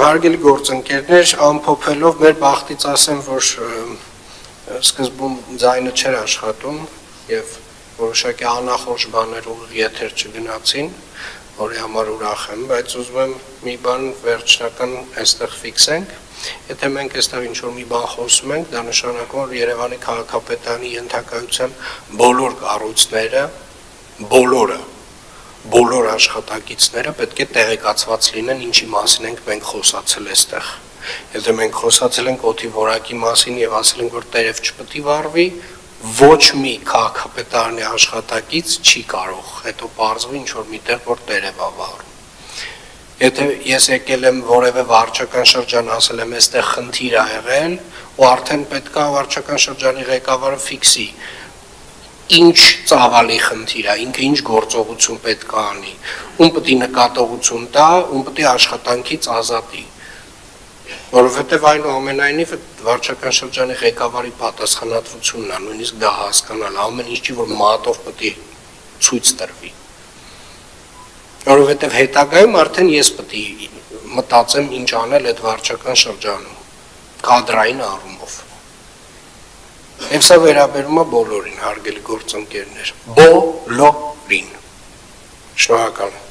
Հարգելի գործընկերներ, ամփոփելով մեր բախտից ասեմ, որ սկզբում ձայնը չէր աշխատում եւ որոշակի անախորժ բաներ ուղիղ եթեր չգնացին, որի համար ուրախ եմ, բայց ուզում եմ մի բան վերջնական այստեղ ֆիքսենք։ Եթե մենք այստեղ ինչ-որ մի բան խոսում ենք, դա նշանակում է, որ Երևանի քաղաքապետարանի ենթակայության բոլոր կառույցները, բոլոր աշխատակիցները պետք է տեղեկացված լինեն, ինչի մասին ենք մենք խոսացել այստեղ։ Եթե մենք խոսացել ենք օդի որակի մասին եւ ասել ենք, որ տերև չպետք է վառվի, ոչ մի քաղաքապետարանի աշխատակից չի կարող հետո պարզվի ինչ-որ միտեղ, որ տերև է վառում։ Եթե ես եկել եմ որևէ վարչական շրջան ասել եմ, այստեղ խնդիր ա եղել, ու արդեն պետք է վարչական շրջանի ղեկավարը ֆիքսի, ինչ ծավալի խնդիր ա, ինքը ինչ գործողություն պետք է անի, ում պետք է նկատողություն տա, ում պետք է աշխատանքից ազատի։ Որովհետև այնուամենայնիվ վարչական շրջանի ղեկավարի պատասխանատվությունն է, նույնիսկ դա հասկանալ, ամեն ինչ չի, որ մատով պետք է ցույց տրվի։ Որովհետև հետագայում արդեն ես պետք է մտածեմ ինչ անել այդ վարչական շրջանում, կադրային առումով։ Եվ սա վերաբերում է բոլորին, հարգելի գործընկերներ, բոլորին։ Շնորհակալ եմ։